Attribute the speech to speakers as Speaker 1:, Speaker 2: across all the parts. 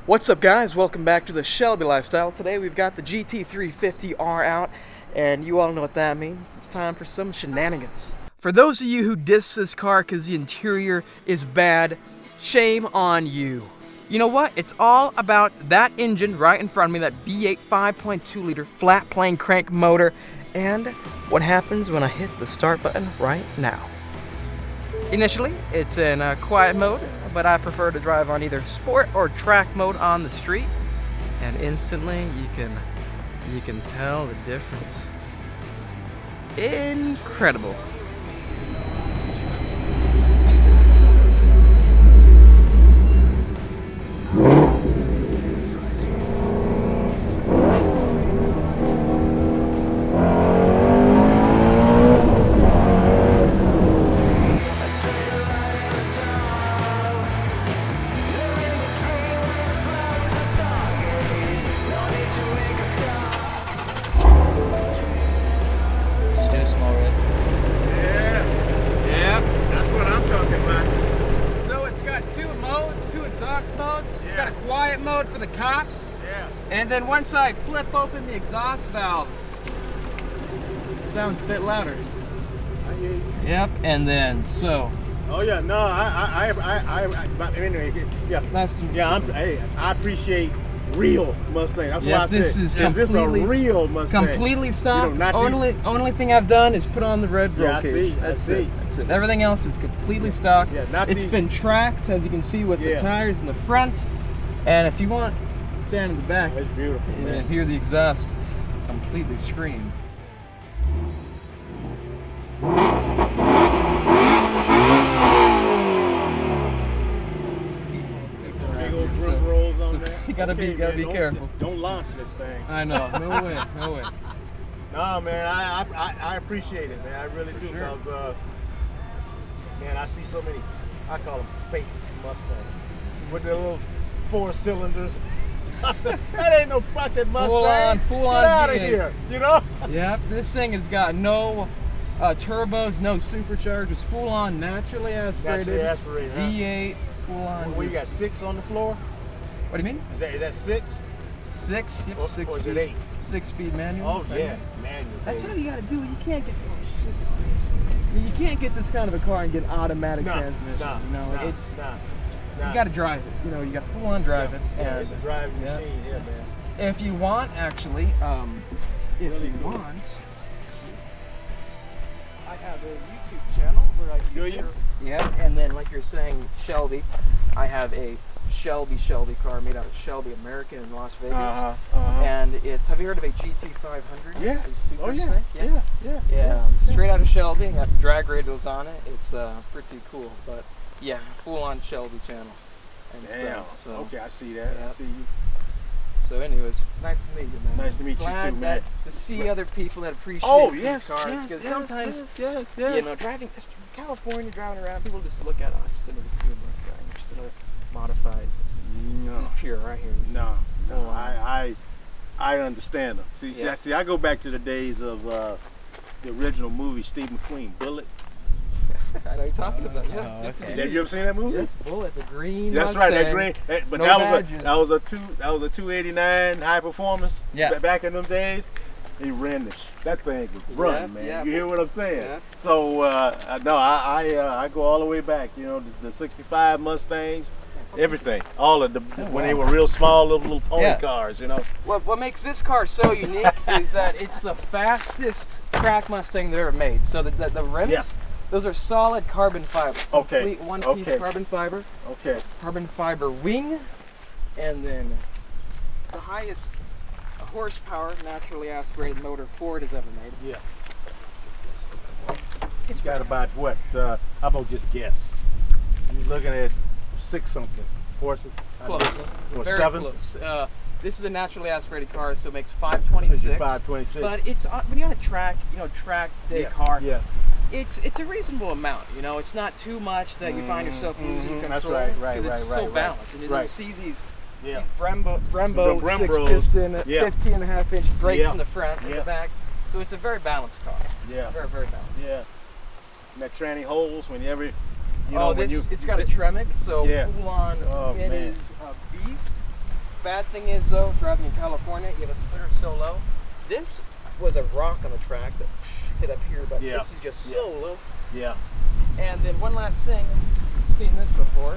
Speaker 1: What's up, guys? Welcome back to the Shelby Lifestyle. Today we've got the GT350R out, and you all know what that means. It's time for some shenanigans. For those of you who diss this car because the interior is bad, shame on you. You know what? It's all about that engine right in front of me, that V8 5.2 liter flat plane crank motor, and what happens when I hit the start button right now. Initially, it's in quiet mode, but I prefer to drive on either sport or track mode on the street, and instantly you can tell the difference. Incredible. Exhaust modes. It's got a quiet mode for the cops. And then once I flip open the exhaust valve, it sounds a bit louder.
Speaker 2: I hear you.
Speaker 1: Yep. And then so.
Speaker 2: Oh yeah, no, anyway, yeah.
Speaker 1: Nice to meet you.
Speaker 2: I appreciate real Mustang. That's why I said,
Speaker 1: is this a real Mustang? Completely stock. Only thing I've done is put on the red roll cage. That's it. Everything else is completely stock.
Speaker 2: Yeah,
Speaker 1: it's been tracked, as you can see, with the tires in the front. And if you want, stand in the back.
Speaker 2: It's beautiful, man.
Speaker 1: And hear the exhaust completely scream. You gotta be careful.
Speaker 2: Don't launch this thing.
Speaker 1: I know. No way. No way.
Speaker 2: No, man. I appreciate it, man. I really do.
Speaker 1: Sure.
Speaker 2: Because man, I see so many. I call them fake Mustangs with their little 4 cylinders. That ain't no fucking Mustang.
Speaker 1: Full on.
Speaker 2: Get out of here. You know?
Speaker 1: Yep. This thing has got no turbos, no superchargers. Full on, naturally aspirated. V8. Full on.
Speaker 2: Well, you got 6 on the floor.
Speaker 1: What do you mean?
Speaker 2: Is that 6?
Speaker 1: 6? Yep,
Speaker 2: or
Speaker 1: 6
Speaker 2: is
Speaker 1: speed.
Speaker 2: it 8?
Speaker 1: 6-speed manual.
Speaker 2: Oh yeah, manual.
Speaker 1: That's how you gotta do it. You can't get. You can't get this kind of a car and get automatic transmission. You gotta drive it. You know, you gotta full on drive it.
Speaker 2: Yeah, it's a driving machine. Yeah, man.
Speaker 1: If you want, actually, if you want, I have a YouTube channel where I feature. Yeah, and then like you're saying, Shelby, I have a Shelby car made out of Shelby American in Las Vegas. And it's, have you heard of a GT500?
Speaker 2: Yes.
Speaker 1: Oh yeah. Yeah. Straight out of Shelby, got drag radials on it. It's pretty cool. But yeah, full on Shelby channel and stuff. So
Speaker 2: okay, I see that. I see you.
Speaker 1: So anyways, nice to meet you, man.
Speaker 2: Nice to meet you too, man.
Speaker 1: To see other people that appreciate these cars. Because sometimes, you know, driving California, driving around, people just look at, oh, it's just another pure Mustang, it's just another modified. This is pure right here.
Speaker 2: I understand them. See, I go back to the days of the original movie, Steve McQueen, Bullet.
Speaker 1: I know you're talking about.
Speaker 2: Have you ever seen that movie?
Speaker 1: Yes, Bullet, the green.
Speaker 2: That's
Speaker 1: Mustang.
Speaker 2: right, that green. But
Speaker 1: No
Speaker 2: that was a 289 high performance.
Speaker 1: Yeah.
Speaker 2: Back in them days, he ran that thing was running, man.
Speaker 1: Yeah.
Speaker 2: You hear what I'm saying?
Speaker 1: Yeah.
Speaker 2: So no, I go all the way back. You know, the '65 Mustangs. Everything, all of the when they were real small little pony cars, you know.
Speaker 1: What makes this car so unique is that it's the fastest track Mustang they ever made. So the rims, those are solid carbon fiber.
Speaker 2: Okay.
Speaker 1: Complete one-piece carbon fiber.
Speaker 2: Okay.
Speaker 1: Carbon fiber wing, and then the highest horsepower naturally aspirated motor Ford has ever made.
Speaker 2: Yeah. It's got about what? How about just guess? You're looking at 6-something horses.
Speaker 1: Close.
Speaker 2: Or
Speaker 1: Very
Speaker 2: 7?
Speaker 1: close. This is a naturally aspirated car, so it makes 526.
Speaker 2: 526.
Speaker 1: But it's when you're on a track, track day car.
Speaker 2: Yeah.
Speaker 1: It's a reasonable amount. You know, it's not too much that you find yourself losing control.
Speaker 2: That's right.
Speaker 1: It's so balanced, and you see
Speaker 2: Yeah.
Speaker 1: Brembo
Speaker 2: The
Speaker 1: 6-piston,
Speaker 2: yeah.
Speaker 1: 15.5-inch brakes
Speaker 2: Yeah.
Speaker 1: in the front and
Speaker 2: Yeah.
Speaker 1: the back. So it's a very balanced car.
Speaker 2: Yeah.
Speaker 1: Very, very balanced.
Speaker 2: Yeah. And that tranny holes whenever, you
Speaker 1: Oh,
Speaker 2: know,
Speaker 1: it's got a Tremec, so
Speaker 2: Yeah.
Speaker 1: full on.
Speaker 2: Oh,
Speaker 1: It
Speaker 2: man.
Speaker 1: is a beast. Bad thing is though, driving in California, you have a splitter so low. This was a rock on the track that hit up here, but
Speaker 2: Yeah.
Speaker 1: this is just so low.
Speaker 2: Yeah.
Speaker 1: And then one last thing, I've seen this before.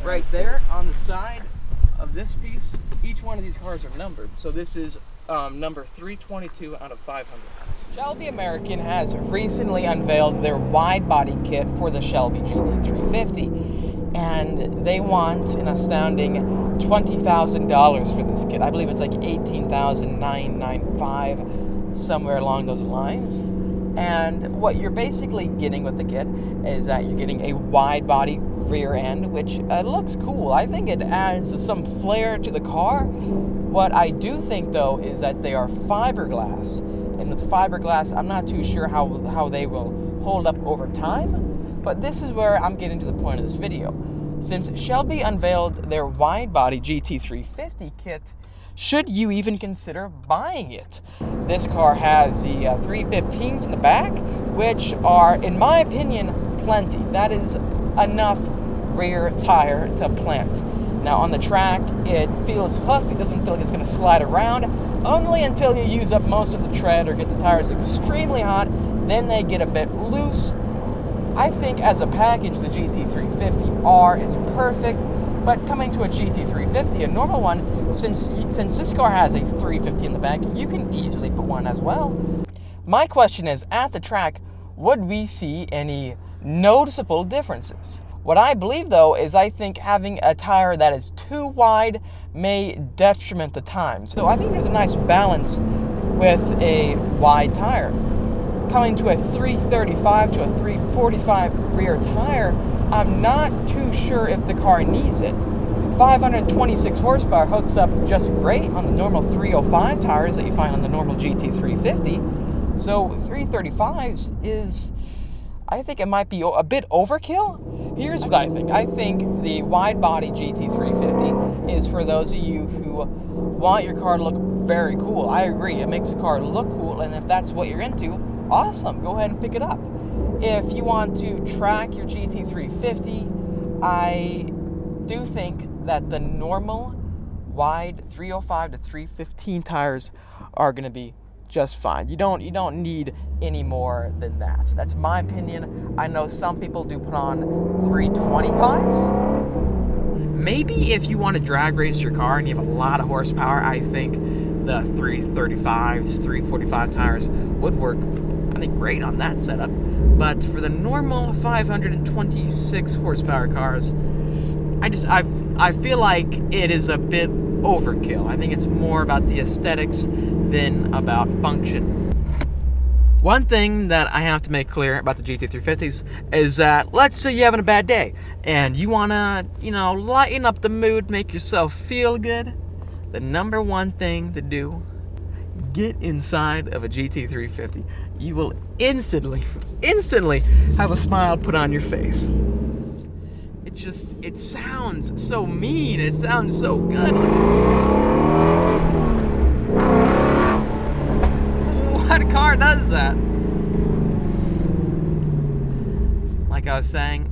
Speaker 1: Right there on the side of this piece, each one of these cars are numbered. So this is number 322 out of 500. Shelby American has recently unveiled their wide body kit for the Shelby GT350. And they want an astounding $20,000 for this kit. I believe it's like $18,995, somewhere along those lines. And what you're basically getting with the kit is that you're getting a wide body rear end, which looks cool. I think it adds some flair to the car. What I do think though is that they are fiberglass. And with fiberglass, I'm not too sure how they will hold up over time. But this is where I'm getting to the point of this video. Since Shelby unveiled their wide body GT350 kit, should you even consider buying it? This car has the 315s in the back, which are, in my opinion, plenty. That is enough rear tire to plant. Now on the track, it feels hooked. It doesn't feel like it's going to slide around, only until you use up most of the tread or get the tires extremely hot. Then they get a bit loose. I think as a package, the GT350R is perfect, but coming to a GT350, a normal one, since this car has a 350 in the back, you can easily put one as well. My question is, at the track, would we see any noticeable differences? What I believe though is I think having a tire that is too wide may detriment the time. So I think there's a nice balance with a wide tire. Coming to a 335 to a 345 rear tire, I'm not too sure if the car needs it. 526 horsepower hooks up just great on the normal 305 tires that you find on the normal GT350. So 335s is, I think it might be a bit overkill. Here's what I think. I think the wide body GT350 is for those of you who want your car to look very cool. I agree, it makes the car look cool, and if that's what you're into, awesome, go ahead and pick it up. If you want to track your GT350, I do think that the normal wide 305 to 315 tires are going to be just fine. You don't need any more than that. That's my opinion. I know some people do put on 325s. Maybe if you want to drag race your car and you have a lot of horsepower, I think the 335s, 345 tires would work, I think, great on that setup. But for the normal 526 horsepower cars, I feel like it is a bit overkill. I think it's more about the aesthetics than about function. One thing that I have to make clear about the GT350s is that, let's say you're having a bad day and you want to, lighten up the mood, make yourself feel good. The number one thing to do, get inside of a GT350. You will instantly have a smile put on your face. It sounds so mean. It sounds so good. What car does that? Like I was saying,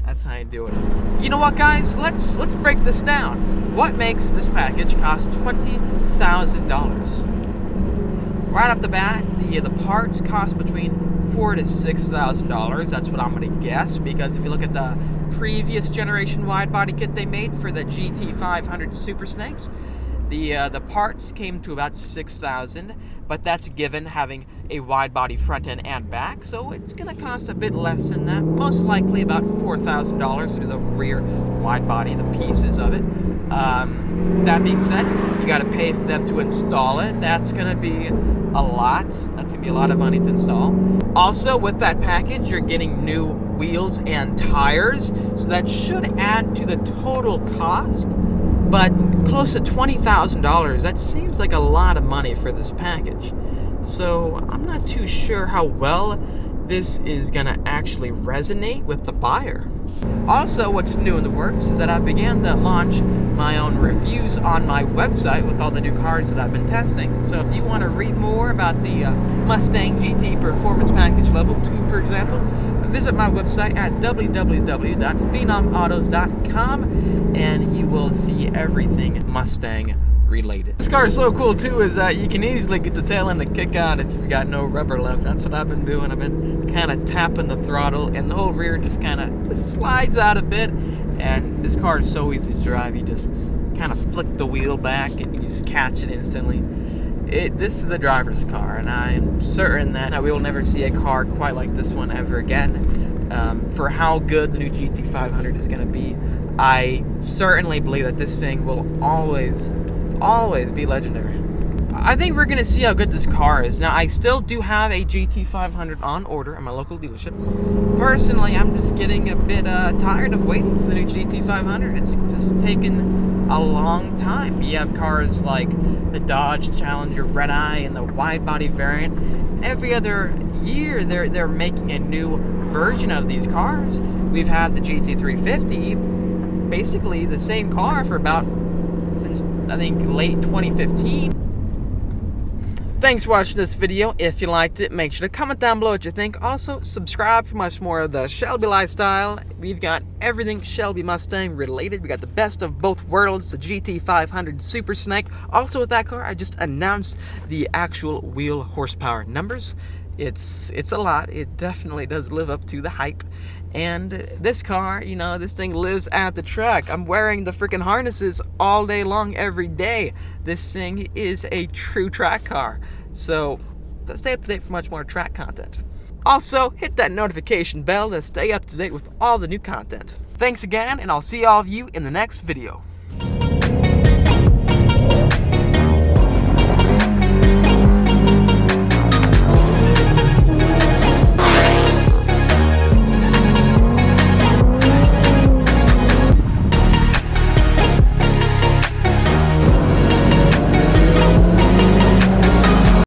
Speaker 1: that's how you do it. You know what, guys? Let's break this down. What makes this package cost $20,000? Right off the bat, the parts cost between $4,000 to $6,000. That's what I'm gonna guess, because if you look at the previous generation wide body kit they made for the GT500 Super Snakes, the parts came to about $6,000, but that's given having a wide body front end and back, so it's gonna cost a bit less than that. Most likely about $4,000 to do the rear wide body, the pieces of it. That being said, you got to pay for them to install it. That's going to be a lot. That's going to be a lot of money to install. Also, with that package, you're getting new wheels and tires, so that should add to the total cost. But close to $20,000, that seems like a lot of money for this package. So I'm not too sure how well this is going to actually resonate with the buyer. Also, what's new in the works is that I began to launch my own reviews on my website with all the new cars that I've been testing. So if you want to read more about the Mustang GT Performance Package Level 2, for example, visit my website at www.phenomautos.com and you will see everything Mustang related. This car is so cool too is that you can easily get the tail end to kick out if you've got no rubber left. That's what I've been doing. I've been kind of tapping the throttle and the whole rear just kind of slides out a bit, and this car is so easy to drive. You just kind of flick the wheel back and you just catch it instantly. This is a driver's car, and I am certain that we will never see a car quite like this one ever again. For how good the new GT500 is going to be, I certainly believe that this thing will always be legendary. I think we're gonna see how good this car is. Now, I still do have a GT500 on order at my local dealership. Personally, I'm just getting a bit tired of waiting for the new GT500. It's just taken a long time. You have cars like the Dodge Challenger Red Eye and the wide body variant. Every other year, they're making a new version of these cars. We've had the GT350, basically the same car for about since I think late 2015. Thanks for watching this video. If you liked it, make sure to comment down below what you think. Also, subscribe for much more of the Shelby Lifestyle. We've got everything Shelby Mustang related. We got the best of both worlds, the GT500 Super Snake. Also with that car, I just announced the actual wheel horsepower numbers. It's a lot. It definitely does live up to the hype. And this car, you know, this thing lives at the track. I'm wearing the freaking harnesses all day long, every day. This thing is a true track car. So stay up to date for much more track content. Also, hit that notification bell to stay up to date with all the new content. Thanks again, and I'll see all of you in the next video.